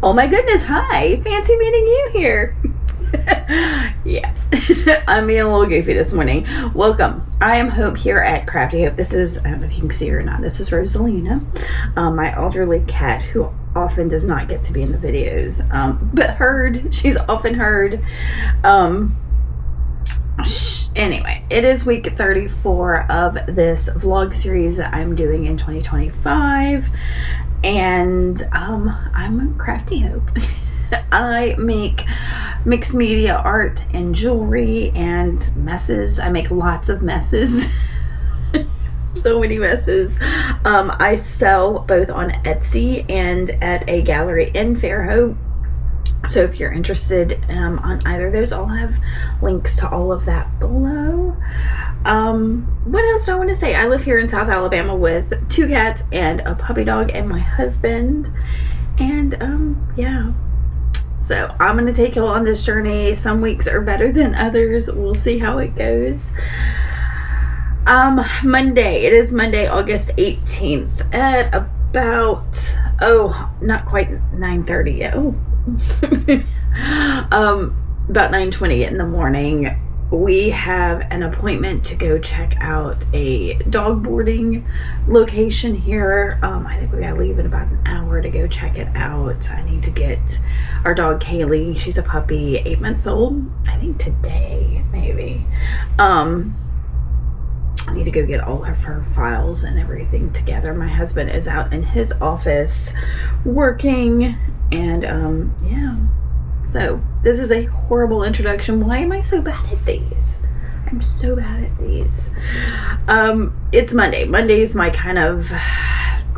Oh my goodness, hi. Fancy meeting you here. Yeah, I'm being a little goofy this morning. Welcome. I am Hope here at Crafty Hope. This is, I don't know if you can see her or not, this is Rosalina, my elderly cat who often does not get to be in the videos, but heard. She's often heard. Anyway, it is week 34 of this vlog series that I'm doing in 2025, and I'm Crafty Hope. I make mixed media art and jewelry and messes. I make lots of messes. So many messes. I sell both on Etsy and at a gallery in Fairhope. So if you're interested on either of those, I'll have links to all of that below. What else do I want to say? I live here in South Alabama with 2 cats and a puppy dog and my husband. And yeah. So I'm going to take you on this journey. Some weeks are better than others. We'll see how it goes. Monday. It is Monday, August 18th at about, not quite 9:30 yet. About 9:20 in the morning. We have an appointment to go check out a dog boarding location here. I think we gotta leave in about an hour to go check it out. I need to get our dog Kaylee. She's a puppy, 8 months old. I think today, maybe. I need to go get all of her files and everything together. My husband is out in his office working, and yeah. So this is a horrible introduction. Why am I so bad at these? I'm so bad at these. It's Monday. Monday's my kind of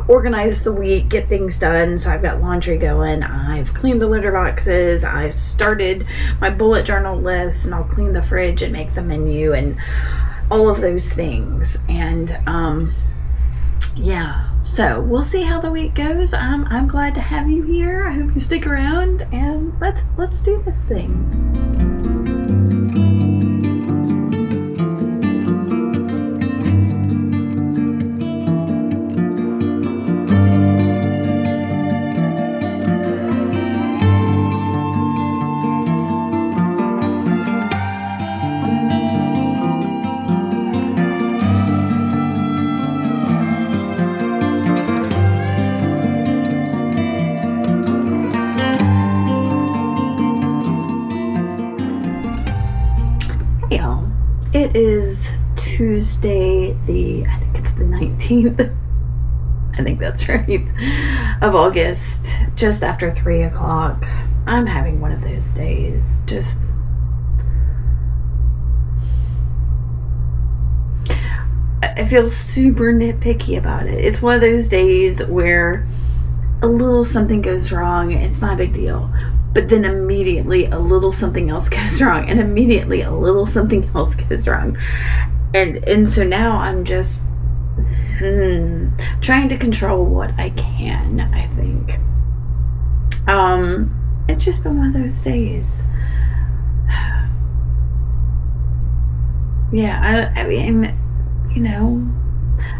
organize the week, get things done. So I've got laundry going. I've cleaned the litter boxes. I've started my bullet journal list, and I'll clean the fridge and make the menu and all of those things. And yeah. So we'll see how the week goes. I'm glad to have you here. I hope you stick around, and let's do this thing. It is Tuesday, I think it's the 19th, I think that's right, of August, just after 3 o'clock. I'm having one of those days. I feel super nitpicky about it. It's one of those days where a little something goes wrong, it's not a big deal. But then immediately a little something else goes wrong, and immediately a little something else goes wrong. And so now I'm just trying to control what I can, I think. It's just been one of those days. Yeah, I mean, you know,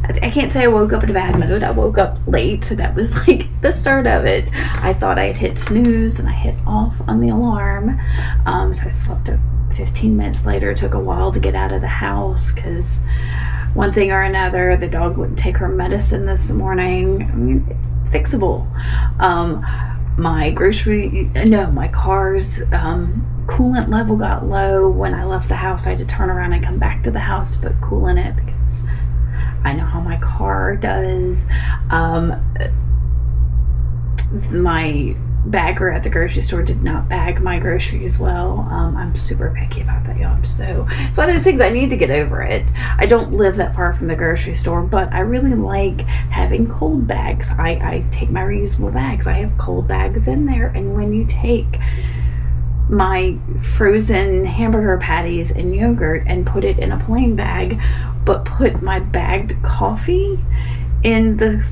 I can't say I woke up in a bad mood. I woke up late, so that was like the start of it. I thought I had hit snooze, and I hit off on the alarm. So I slept 15 minutes later. It took a while to get out of the house because one thing or another, the dog wouldn't take her medicine this morning. I mean, fixable. My car's coolant level got low when I left the house. I had to turn around and come back to the house to put coolant in it because I know how my car does. My bagger at the grocery store did not bag my groceries well. I'm super picky about that, y'all. So it's one of those things. I need to get over it. I don't live that far from the grocery store, but I really like having cold bags. I take my reusable bags. I have cold bags in there, and when you take my frozen hamburger patties and yogurt and put it in a plain bag, but put my bagged coffee in the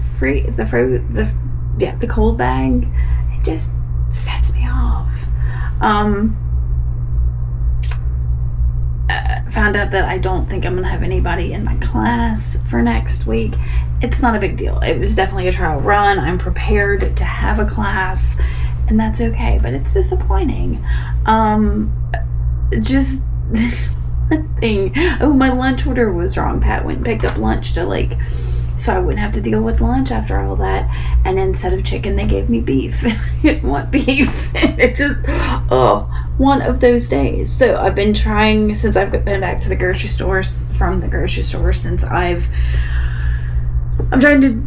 cold bag, it just sets me off. Found out that I don't think I'm gonna have anybody in my class for next week. It's not a big deal. It was definitely a trial run. I'm prepared to have a class, and that's okay, but it's disappointing. Just one thing. Oh, my lunch order was wrong. Pat went and picked up lunch so I wouldn't have to deal with lunch after all that. And instead of chicken, they gave me beef. And I didn't want beef. And it just, one of those days. So I've been trying, since I've been back to the grocery store, since I'm trying to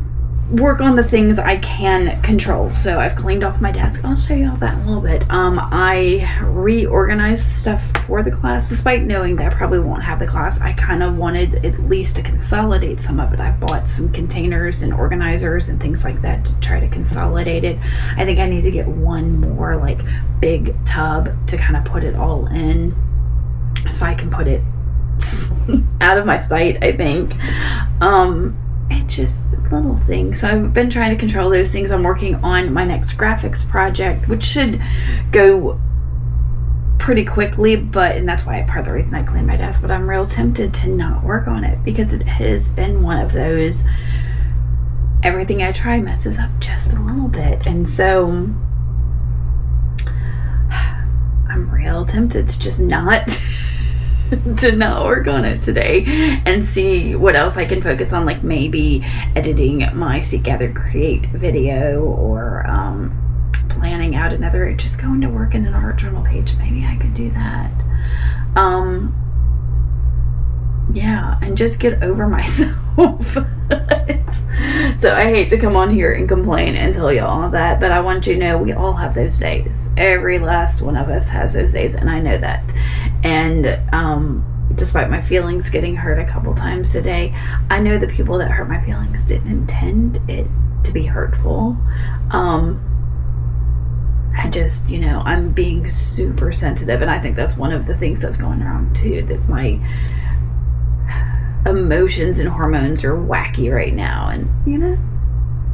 work on the things I can control. So I've cleaned off my desk. I'll show you all that in a little bit. I reorganized the stuff for the class, despite knowing that I probably won't have the class. I kind of wanted at least to consolidate some of it. I bought some containers and organizers and things like that to try to consolidate it. I think I need to get one more big tub to kind of put it all in, so I can put it out of my sight, I think. It's just little things. So I've been trying to control those things. I'm working on my next graphics project, which should go pretty quickly, and that's why part of the reason I cleaned my desk. But I'm real tempted to not work on it, because it has been one of those, everything I try messes up just a little bit. And so I'm real tempted to just not work on it today and see what else I can focus on, maybe editing my Seek, Gather, Create video, or planning out another, just going to work in an art journal page. Maybe I could do that. Yeah, and just get over myself. So I hate to come on here and complain and tell you all that, but I want you to know we all have those days. Every last one of us has those days, and I know that. And despite my feelings getting hurt a couple times today, I know the people that hurt my feelings didn't intend it to be hurtful. I just, I'm being super sensitive, and I think that's one of the things that's going wrong too, that my emotions and hormones are wacky right now, and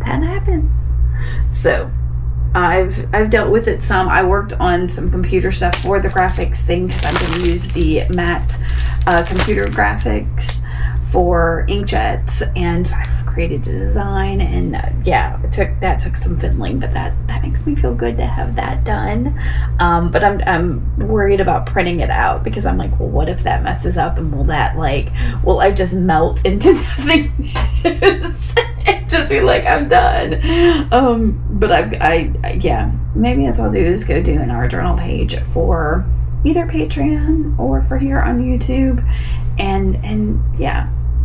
that happens. So I've dealt with it some. I worked on some computer stuff for the graphics thing, because I'm going to use the matte computer graphics for inkjets, and I've created a design, and it took some fiddling, but that makes me feel good to have that done. But I'm worried about printing it out, because I'm like, well, what if that messes up, and will I just melt into nothingness and just be like, I'm done. But maybe that's what I'll do, is go do an art journal page for either Patreon or for here on YouTube, and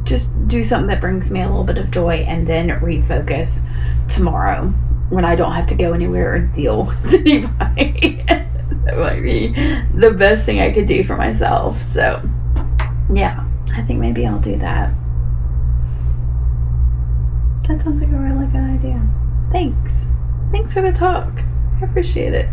just do something that brings me a little bit of joy, and then refocus tomorrow when I don't have to go anywhere or deal with anybody. That might be the best thing I could do for myself. So yeah, I think maybe I'll do that. That sounds like a really good idea. Thanks for the talk. I appreciate it.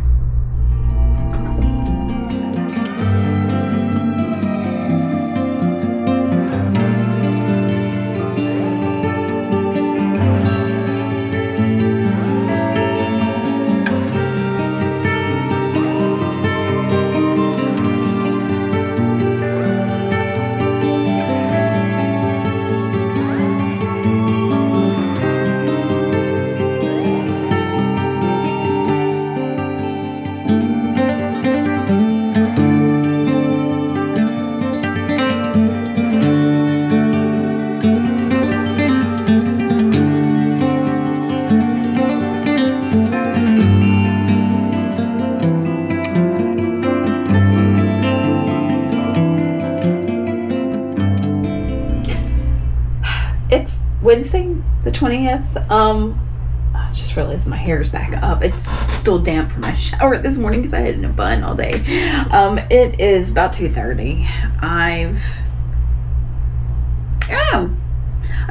It's Wednesday, the 20th. I just realized my hair's back up. It's still damp from my shower this morning because I had in a bun all day. It is about 2:30. I'm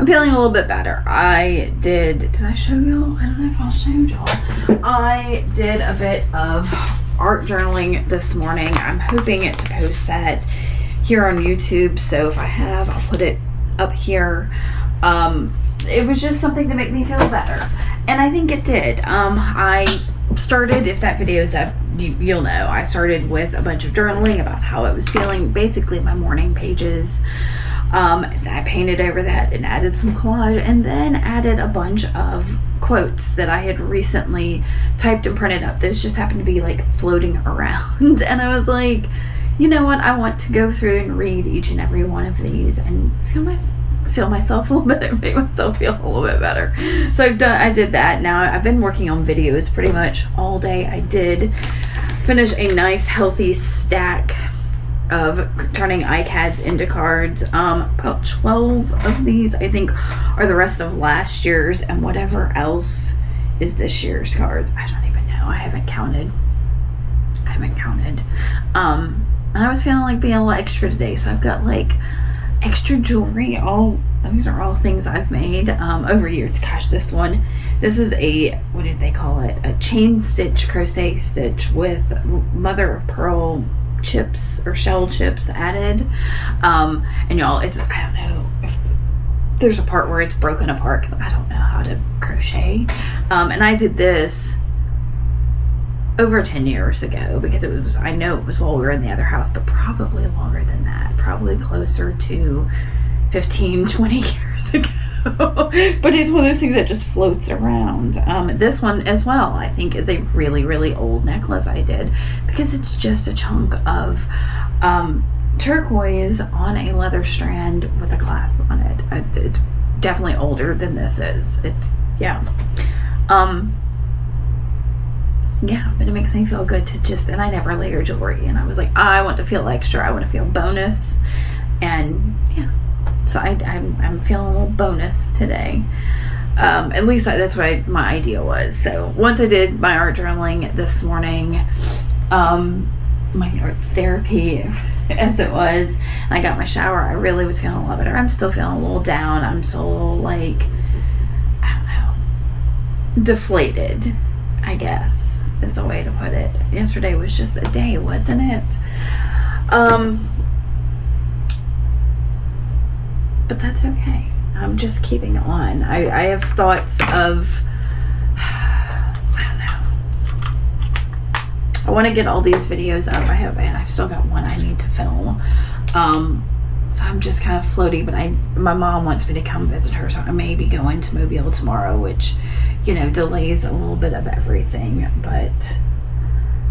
feeling a little bit better. Did I show y'all? I don't know if I'll show y'all. I did a bit of art journaling this morning. I'm hoping to post that here on YouTube. So if I have, I'll put it up here. It was just something to make me feel better, and I think it did. I started, if that video is up, you'll know, I started with a bunch of journaling about how I was feeling, basically my morning pages. I painted over that and added some collage, and then added a bunch of quotes that I had recently typed and printed up. Those just happened to be like floating around. And I was like, you know what? I want to go through and read each and every one of these and feel myself a little bit and make myself feel a little bit better. So I did that. Now I've been working on videos pretty much all day. I did finish a nice healthy stack of turning iCads into cards. About 12 of these I think are the rest of last year's, and whatever else is this year's cards, I don't even know. I haven't counted. And I was feeling like being a little extra today, so I've got like extra jewelry. These are all things I've made over years. Gosh, this is a, what did they call it? A chain stitch crochet stitch with mother of pearl chips or shell chips added. And y'all, I don't know if there's a part where it's broken apart because I don't know how to crochet. And I did this over 10 years ago because I know it was while we were in the other house, but probably longer than that, probably closer to 15, 20 years ago. But it's one of those things that just floats around. This one as well, I think, is a really, really old necklace I did because it's just a chunk of turquoise on a leather strand with a clasp on it. It's definitely older than this is. Yeah, but it makes me feel good to and I never layer jewelry, and I was like, I want to feel extra, I want to feel bonus, and yeah, so I'm feeling a little bonus today. At least that's what my idea was. So once I did my art journaling this morning, my art therapy as it was, and I got my shower, I really was feeling a lot better. I'm still feeling a little down. I'm still a little like, I don't know, deflated, I guess is a way to put it. Yesterday was just a day, wasn't it? But that's okay. I'm just keeping on. I have thoughts of, I don't know. I want to get all these videos up. I've still got one I need to film. So I'm just kind of floaty, but my mom wants me to come visit her, so I may be going to Mobile tomorrow, which, delays a little bit of everything, but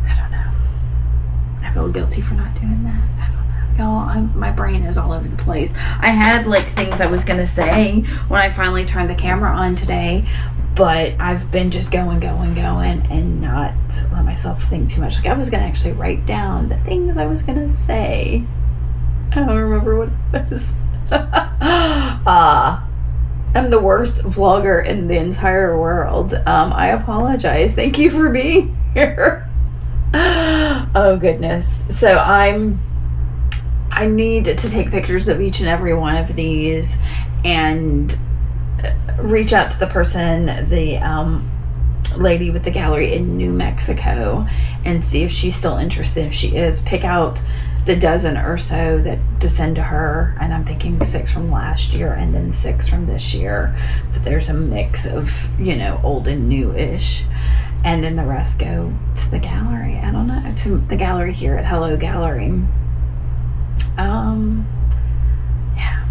I don't know. I feel guilty for not doing that. I don't know. Y'all, my brain is all over the place. I had like things I was going to say when I finally turned the camera on today, but I've been just going and not let myself think too much. Like I was going to actually write down the things I was going to say. I don't remember what it was. I'm the worst vlogger in the entire world. I apologize. Thank you for being here. Oh goodness. So I need to take pictures of each and every one of these and reach out to the person, the lady with the gallery in New Mexico, and see if she's still interested. If she is, pick out the dozen or so that descend to her, and I'm thinking 6 from last year and then 6 from this year, so there's a mix of old and new-ish, and then the rest go to the gallery. I don't know, to the gallery here at Hello Gallery. Yeah,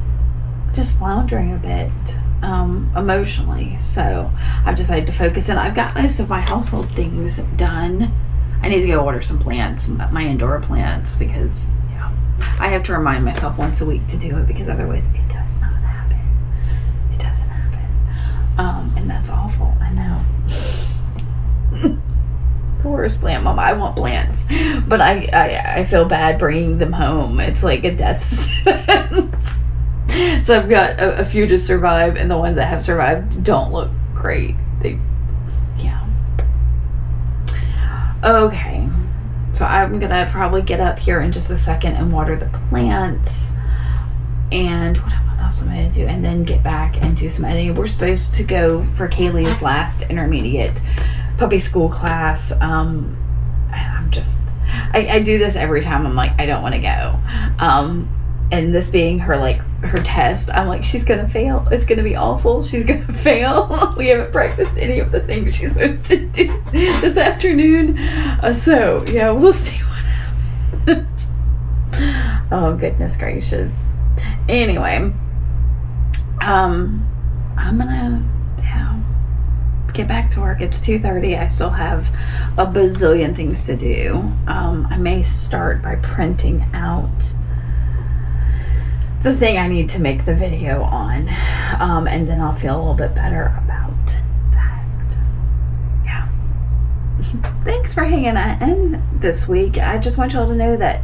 just floundering a bit emotionally, so I've decided to focus, and I've got most of my household things done. I need to go order some plants, my indoor plants, because I have to remind myself once a week to do it, because otherwise it does not happen. It doesn't happen. And that's awful. I know. The worst plant mama. I want plants, but I feel bad bringing them home. It's like a death sentence. So I've got a few to survive, and the ones that have survived don't look great. Okay, so I'm gonna probably get up here in just a second and water the plants, and what else am I gonna do, and then get back and do some editing. We're supposed to go for Kaylee's last intermediate puppy school class, and I'm just, I do this every time. I'm like, I don't want to go, and this being her test, I'm like, she's gonna fail. It's gonna be awful. She's gonna fail. We haven't practiced any of the things she's supposed to do this afternoon. So yeah, we'll see what happens. Oh goodness gracious. Anyway, I'm gonna get back to work. It's 2:30. I still have a bazillion things to do. I may start by printing out the thing I need to make the video on, and then I'll feel a little bit better about that. Yeah. Thanks for hanging in this week. I just want y'all to know that,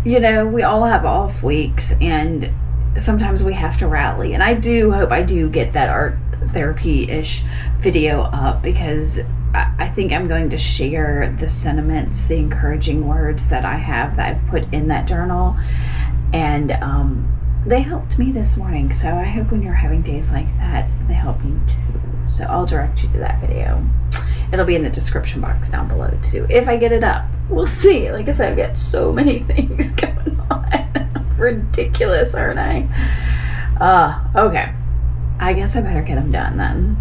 you know, we all have off weeks, and sometimes we have to rally. And I do hope I do get that art therapy-ish video up, because I think I'm going to share the sentiments, the encouraging words that I have that I've put in that journal, and they helped me this morning. So I hope when you're having days like that, they help you too. So I'll direct you to that video. It'll be in the description box down below too, if I get it up. We'll see. Like I said, I've got so many things going on. Ridiculous, aren't I? Okay. I guess I better get them done then.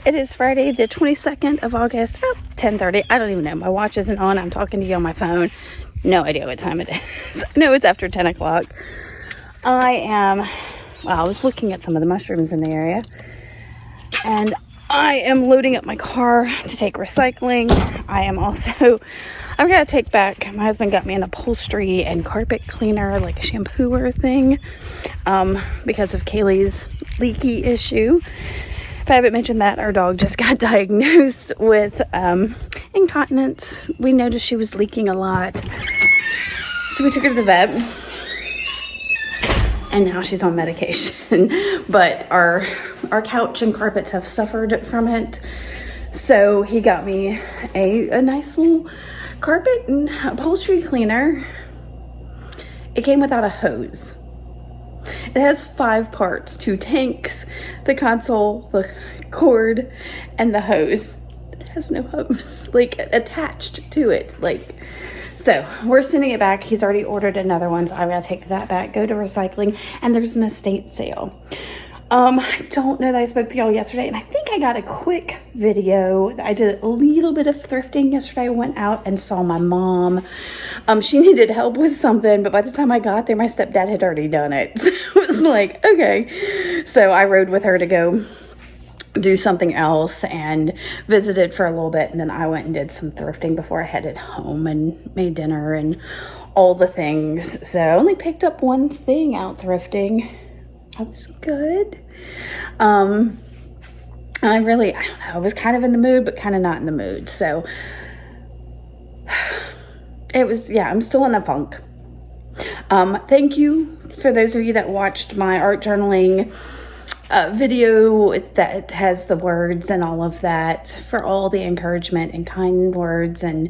It is Friday, the 22nd of August, about 10:30. I don't even know. My watch isn't on. I'm talking to you on my phone. No idea what time it is. I know it's after 10 o'clock. I was looking at some of the mushrooms in the area, and I am loading up my car to take recycling. I've got to take back, my husband got me an upholstery and carpet cleaner, like a shampooer thing, because of Kaylee's leaky issue. If I haven't mentioned that, our dog just got diagnosed with incontinence. We noticed she was leaking a lot, so we took her to the vet, and now she's on medication. But our couch and carpets have suffered from it, so he got me a nice little carpet and upholstery cleaner. It came without a hose. It has 5 parts: 2 tanks, the console, the cord, and the hose. It has no hose, like, attached to it. Like, so we're sending it back. He's already ordered another one, so I'm gonna take that back, go to recycling, and there's an estate sale. I don't know that I spoke to y'all yesterday, and I think I got a quick video. I did a little bit of thrifting yesterday. I went out and saw my mom. She needed help with something, but by the time I got there, my stepdad had already done it. So it was like, okay. So I rode with her to go do something else and visited for a little bit, and then I went and did some thrifting before I headed home and made dinner and all the things. So I only picked up one thing out thrifting. I was good. I don't know, I was kind of in the mood, but kind of not in the mood. So it was, yeah, I'm still in a funk. Thank you for those of you that watched my art journaling video that has the words and all of that, for all the encouragement and kind words, and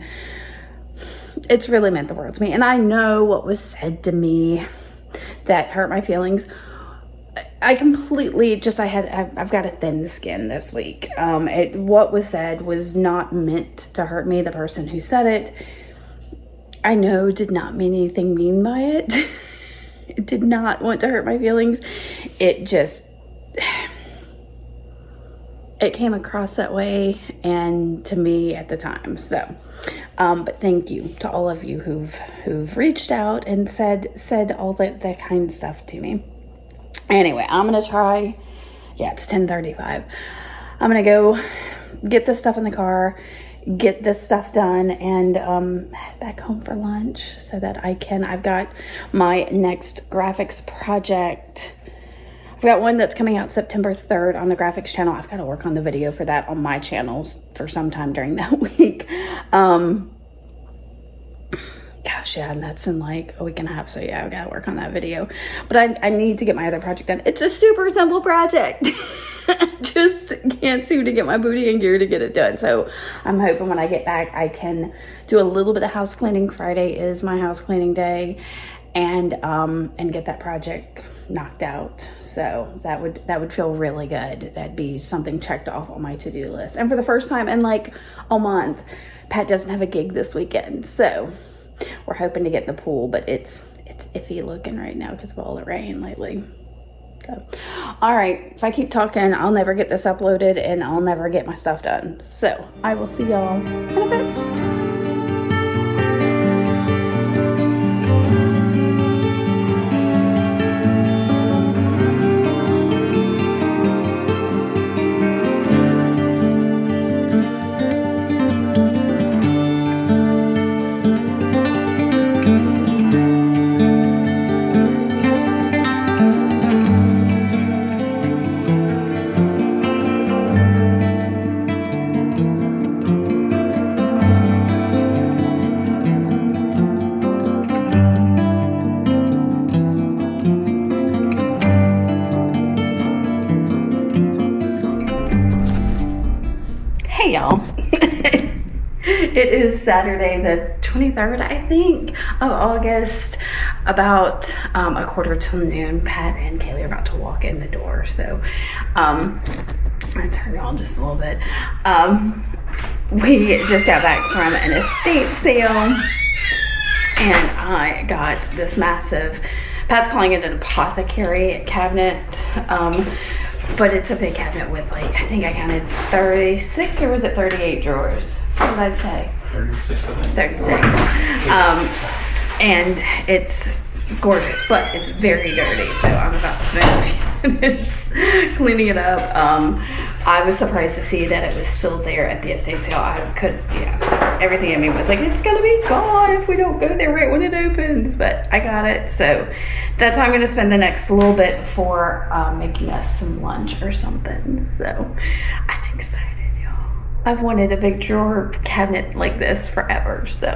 it's really meant the world to me. And I know what was said to me that hurt my feelings. I completely I've got a thin skin this week. What was said was not meant to hurt me. The person who said it, I know, did not mean anything mean by it. It did not want to hurt my feelings. It came across that way, and to me at the time. So, but thank you to all of you who've reached out and said all that kind of stuff to me. Anyway, I'm gonna try. Yeah, it's 10:35. I'm gonna go get this stuff in the car, get this stuff done, and head back home for lunch so that I've got my next graphics project. I've got one that's coming out September 3rd on the graphics channel. I've got to work on the video for that on my channels for some time during that week. Gosh, yeah, and that's in like a week and a half. So yeah, I've got to work on that video. But I need to get my other project done. It's a super simple project. Just can't seem to get my booty in gear to get it done. So I'm hoping when I get back, I can do a little bit of house cleaning. Friday is my house cleaning day, and get that project knocked out. So that would feel really good. That'd be something checked off on my to-do list. And for the first time in like a month, Pat doesn't have a gig this weekend, so we're hoping to get in the pool, but it's iffy looking right now because of all the rain lately. So, all right, if I keep talking, I'll never get this uploaded and I'll never get my stuff done. So I will see y'all in a bit. Hey y'all, it is Saturday the 23rd, I think, of August, about a quarter till noon. Pat and Kaylee are about to walk in the door, so I'm gonna turn on just a little bit. We just got back from an estate sale, and I got this massive, Pat's calling it an apothecary cabinet, but it's a big cabinet with, like, I think I counted 36, or was it 38 drawers? What did I say? 36, I think. 36. And it's gorgeous, but it's very dirty, so I'm about to spend a few minutes cleaning it up. I was surprised to see that it was still there at the estate sale. Everything in me was like, it's gonna be gone if we don't go there right when it opens, but I got it. So that's how I'm gonna spend the next little bit before making us some lunch or something. So I'm excited, y'all. I've wanted a big drawer cabinet like this forever, so.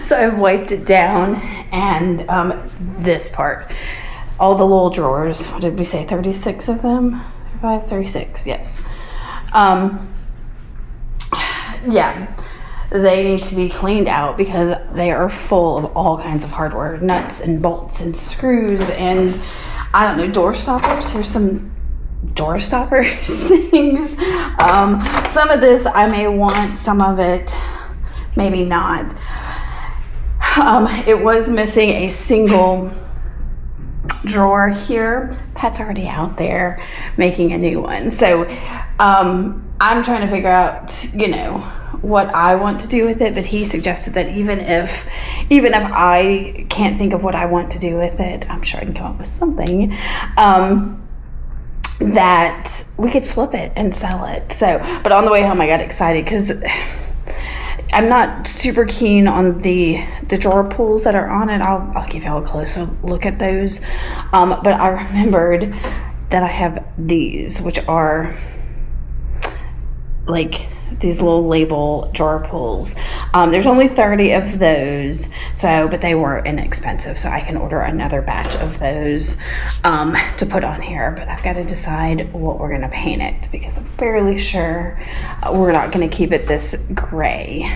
So I've wiped it down, and this part, all the little drawers, what did we say, 36 of them? 36, yes. Yeah, they need to be cleaned out because they are full of all kinds of hardware, nuts and bolts and screws and, I don't know, door stoppers. Here's some door stoppers things. Some of this I may want, some of it maybe not. It was missing a single drawer here. Pat's already out there making a new one. So I'm trying to figure out, you know, what I want to do with it, but he suggested that even if I can't think of what I want to do with it, I'm sure I can come up with something, that we could flip it and sell it. So, but on the way home I got excited because I'm not super keen on the drawer pulls that are on it. I'll give y'all a closer look at those. But I remembered that I have these, which are like these little label drawer pulls. There's only 30 of those, but they were inexpensive, so I can order another batch of those to put on here. But I've got to decide what we're gonna paint it because I'm fairly sure we're not gonna keep it this gray.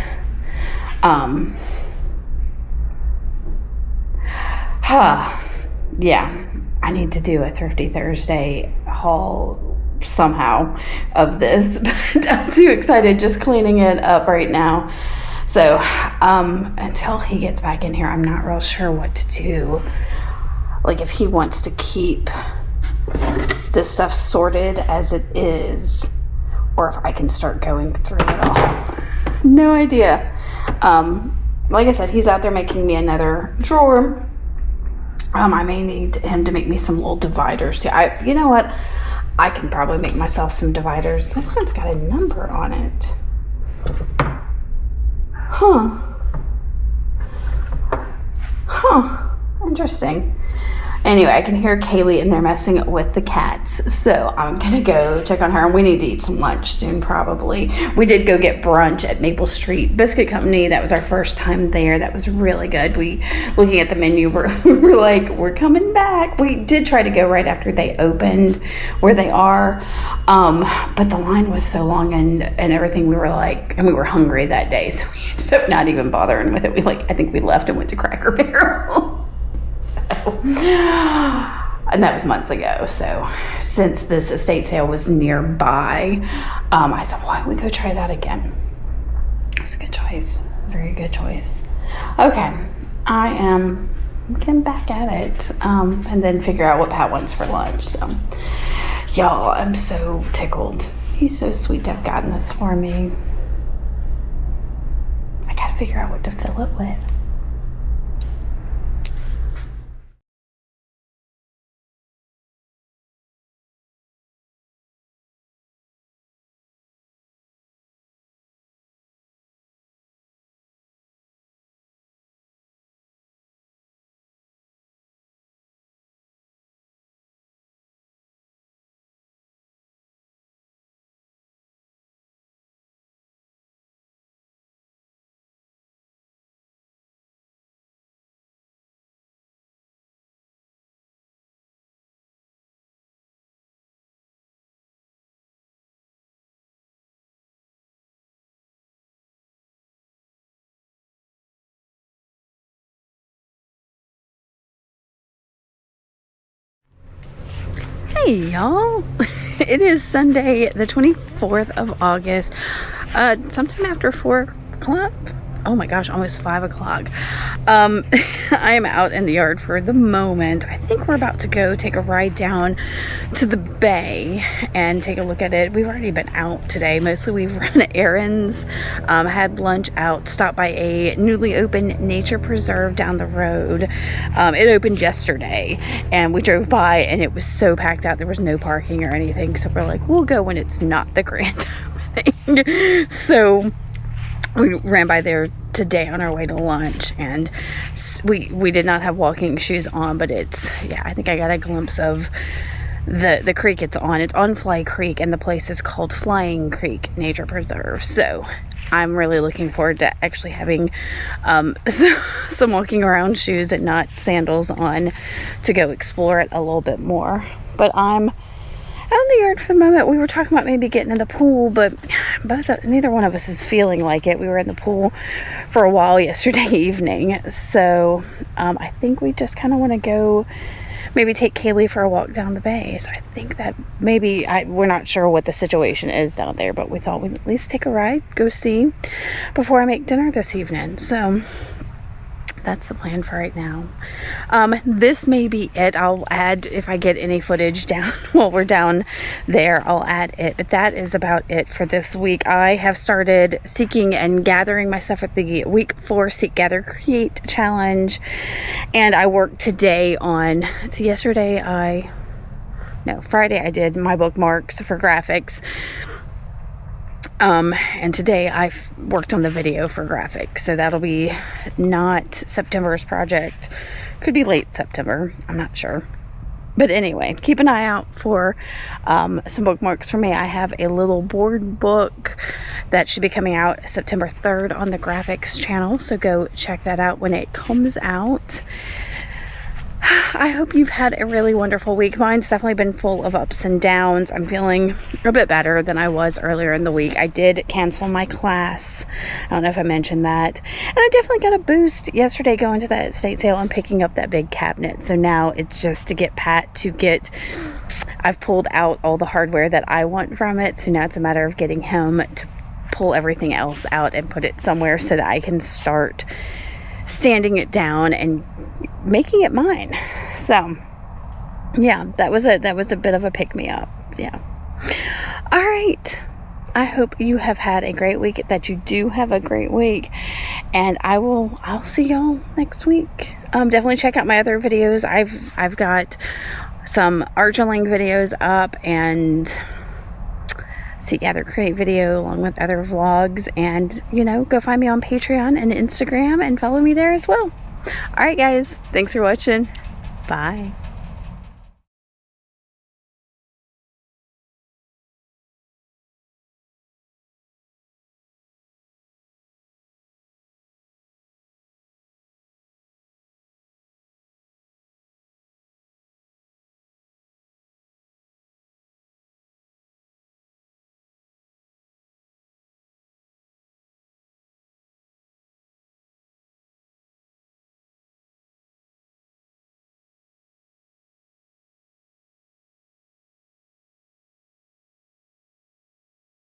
Yeah, I need to do a Thrifty Thursday haul somehow of this, but I'm too excited just cleaning it up right now. So until he gets back in here, I'm not real sure what to do. Like if he wants to keep this stuff sorted as it is, or if I can start going through it all. No idea. Like I said, he's out there making me another drawer. I may need him to make me some little dividers too. You know what? I can probably make myself some dividers. This one's got a number on it. Huh. Interesting. Anyway, I can hear Kaylee in there messing with the cats. So I'm going to go check on her. And we need to eat some lunch soon, probably. We did go get brunch at Maple Street Biscuit Company. That was our first time there. That was really good. Looking at the menu, we're like, we're coming back. We did try to go right after they opened where they are. But the line was so long and everything. We were like, and we were hungry that day. So we ended up not even bothering with it. I think we left and went to Cracker Barrel. So, and that was months ago. So since this estate sale was nearby, I said, why don't we go try that again? It was a good choice. Very good choice. Okay. I am getting back at it. And then figure out what Pat wants for lunch. So y'all, I'm so tickled. He's so sweet to have gotten this for me. I gotta figure out what to fill it with. Hey y'all, it is Sunday the 24th of August, sometime after 4 o'clock. Oh my gosh, almost 5 o'clock. I am out in the yard for the moment. I think we're about to go take a ride down to the bay and take a look at it. We've already been out today. Mostly we've run errands, had lunch out, stopped by a newly opened nature preserve down the road. It opened yesterday and we drove by and it was so packed out. There was no parking or anything. So we're like, we'll go when it's not the grand opening. So we ran by there today on our way to lunch, and we did not have walking shoes on, but I think I got a glimpse of the creek it's on. It's on Fly Creek, and the place is called Flying Creek Nature Preserve. So I'm really looking forward to actually having some walking around shoes and not sandals on to go explore it a little bit more. But I'm out in the yard for the moment. We were talking about maybe getting in the pool, but neither one of us is feeling like it. We were in the pool for a while yesterday evening, so I think we just kind of want to go maybe take Kaylee for a walk down the bay. So I think that maybe we're not sure what the situation is down there, but we thought we'd at least take a ride, go see before I make dinner this evening. So that's the plan for right now. This may be it. I'll add, if I get any footage down while we're down there, I'll add it. But that is about it for this week. I have started seeking and gathering my stuff at the week 4 Seek, Gather, Create challenge. And I worked today on, Friday I did my bookmarks for graphics. And today I've worked on the video for graphics, so that'll be not September's project. Could be late September, I'm not sure. But anyway, keep an eye out for some bookmarks for me. I have a little board book that should be coming out September 3rd on the graphics channel, so go check that out when it comes out. I hope you've had a really wonderful week. Mine's definitely been full of ups and downs. I'm feeling a bit better than I was earlier in the week. I did cancel my class. I don't know if I mentioned that. And I definitely got a boost yesterday going to that estate sale and picking up that big cabinet. So now it's just to get Pat to get... I've pulled out all the hardware that I want from it. So now it's a matter of getting him to pull everything else out and put it somewhere so that I can start sanding it down and making it mine. So yeah, that was a bit of a pick-me-up. Yeah. All right. I hope you have had a great week, that you do have a great week, and I'll see y'all next week. Definitely check out my other videos. I've got some arginling videos up, and seek other create video along with other vlogs, and go find me on Patreon and Instagram and follow me there as well. All right, guys, thanks for watching. Bye.